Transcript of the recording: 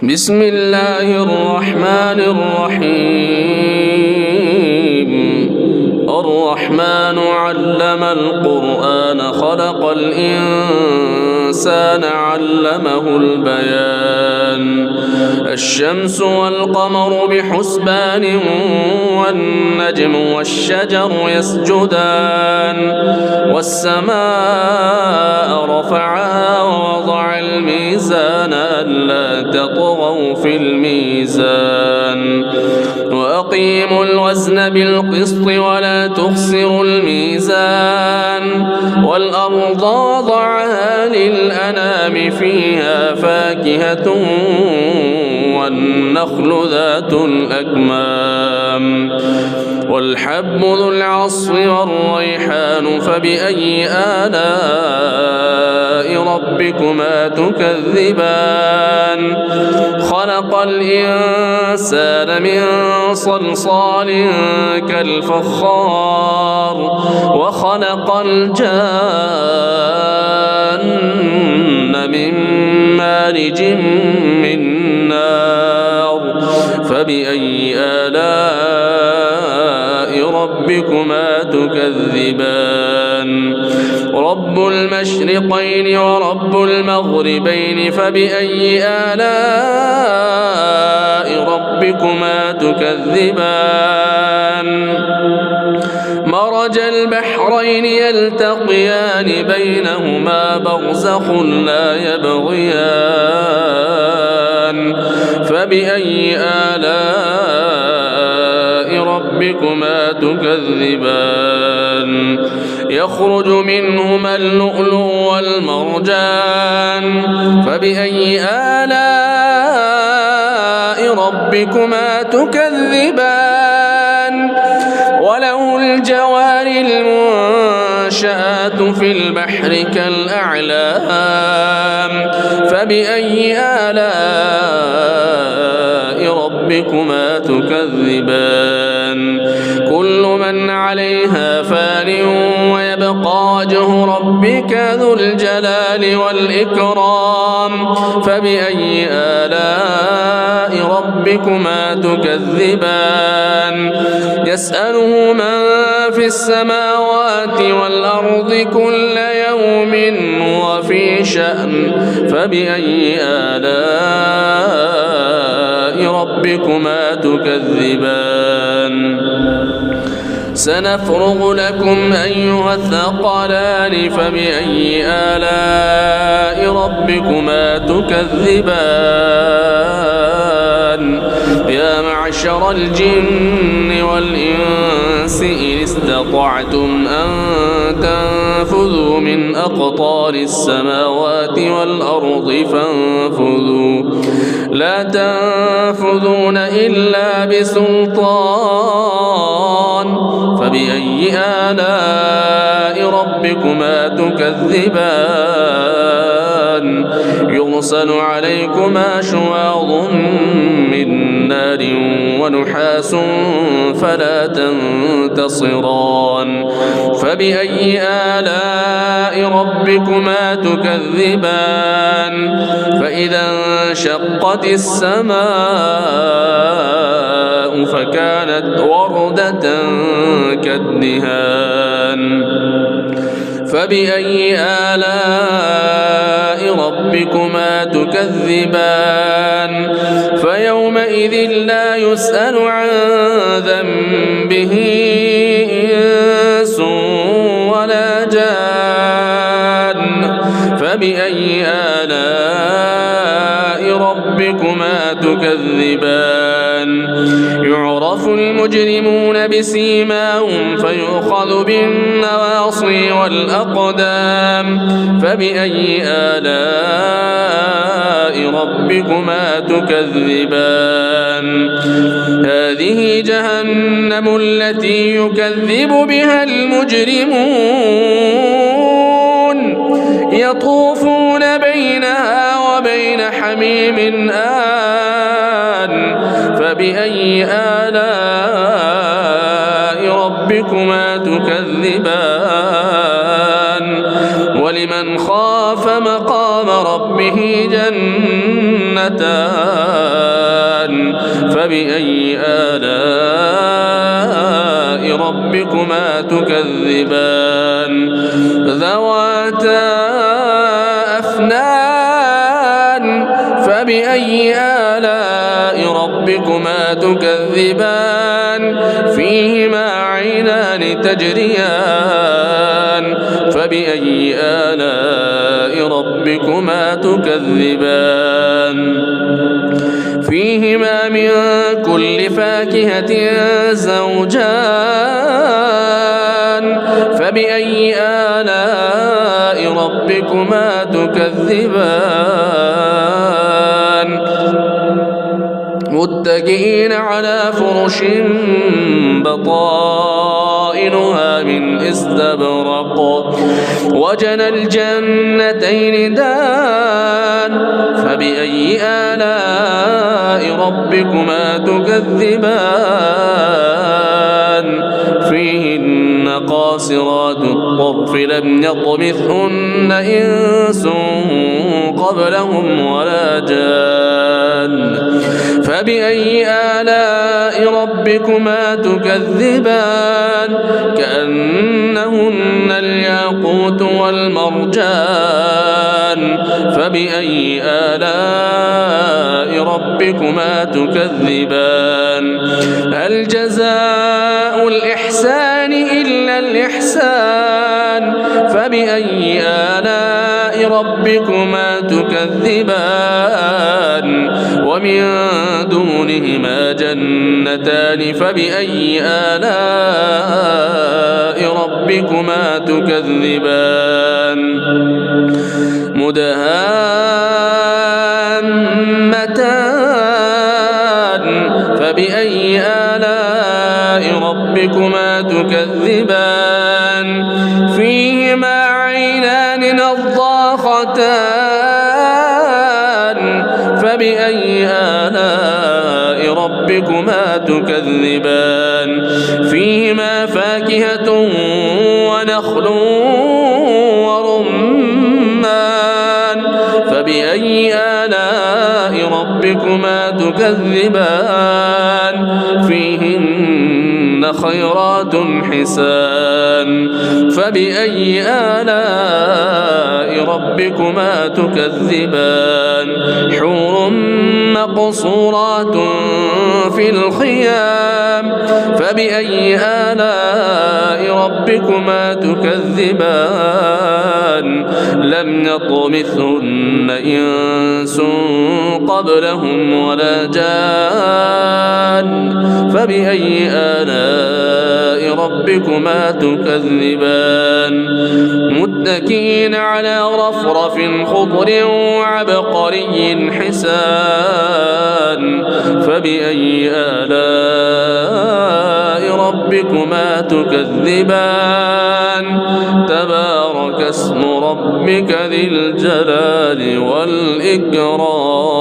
بسم الله الرحمن الرحيم. الرحمن علم القرآن خلق الإنسان علمه البيان. الشمس والقمر بحسبان والنجم والشجر يسجدان والسماء رفعها ووضع الميزان ألا تطغوا في الميزان وأقيموا الوزن بالقسط ولا تخسروا الميزان والأرض وضعها للأنام فيها فاكهة والنخل ذات الأكمام والحب ذو العصف والريحان فبأي آلاء ربكما تكذبان. خلق الإنسان من صلصال كالفخار وخلق الجان من مارج من نار فبأي آلاء ربكما تكذبان. رب المشرقين ورب المغربين فبأي آلاء ربكما تكذبان. مرج البحرين يلتقيان بينهما برزخ لا يبغيان فبأي آلاء ربكما تكذبان. يخرج منهما اللؤلؤ والمرجان فبأي آلاء ربكما تكذبان. وله الجوار المنشآت في البحر كالأعلام فبأي آلاء ربكما تكذبان. كل من عليها فان ويبقى وجه ربك ذو الجلال والإكرام فبأي آلاء ربكما تكذبان. يسأله من في السماوات والأرض كل يوم وفي شأن فبأي آلاء ربكما تكذبان. سنفرغ لكم أيها الثقلان فبأي آلاء ربكما تكذبان. يا معشر الجن والإنس إن استطعتم أن تنفذوا من أقطار السماوات والأرض فانفذوا لا تنفذون إلا بسلطان فبأي آلاء ربكما تكذبان. يرسل عليكما شواظ من نار ونحاس فلا تنتصران فبأي آلاء ربكما تكذبان. فإذا انشقت السماء فكانت وردة كالدهان فبأي آلاء ربكما تكذبان. فيومئذ لا يسأل عن ذنبه إنس ولا جان فبأي آلاء ربكما تكذبان. يعرف المجرمون بسيماهم فيؤخذ بالنواصي والأقدام فبأي آلاء ربكما تكذبان. هذه جهنم التي يكذب بها المجرمون يطوفون بينها وبين حميم آن فبأي آلاء ربكما تكذبان. ولمن خاف مقام ربه جنتان جنتان فبأي آلاء ربكما تكذبان ذواتا أفنان فبأي آلاء ربكما تكذبان فيهما عينان تجريان فبأي آلاء ربكما تكذبان فيهما من كل فاكهة زوجان فبأي آلاء ربكما تكذبان متكئين على فرش بطائنها من استبرق وجنى الجنتين دان فبأي آلاء ربكما تكذبان فيهن قاصرات الطرف لم يطمثهن إنس قبلهم ولا جان فبأي آلاء ربكما تكذبان كأنهن الياقوت والمرجان فبأي آلاء ربكما تكذبان هل جزاء الإحسان إلا الإحسان فبأي آلاء ربكما تكذبان ومن دونهما جنتان فبأي آلاء ربكما تكذبان مدهامتان فبأي آلاء ربكما تكذبان فيهما عينان نضاختان فبأي آلاء ربكما تكذبان فيهما فاكهة ونخل ورمان فبأي آلاء ربكما تكذبان فيهن خيرات حسان فبأي آلاء ربكما تكذبان حور مقصورات في الخيام فبأي آلاء ربكما تكذبان لم يطمثهن إنس قبلهم ولا جان فبأي آلاء ربكما تكذبان متكئين على رفرف خضر وعبقري حسان فبأي آلاء ربكما تكذبان تبارك اسم ربك ذي الجلال والإكرام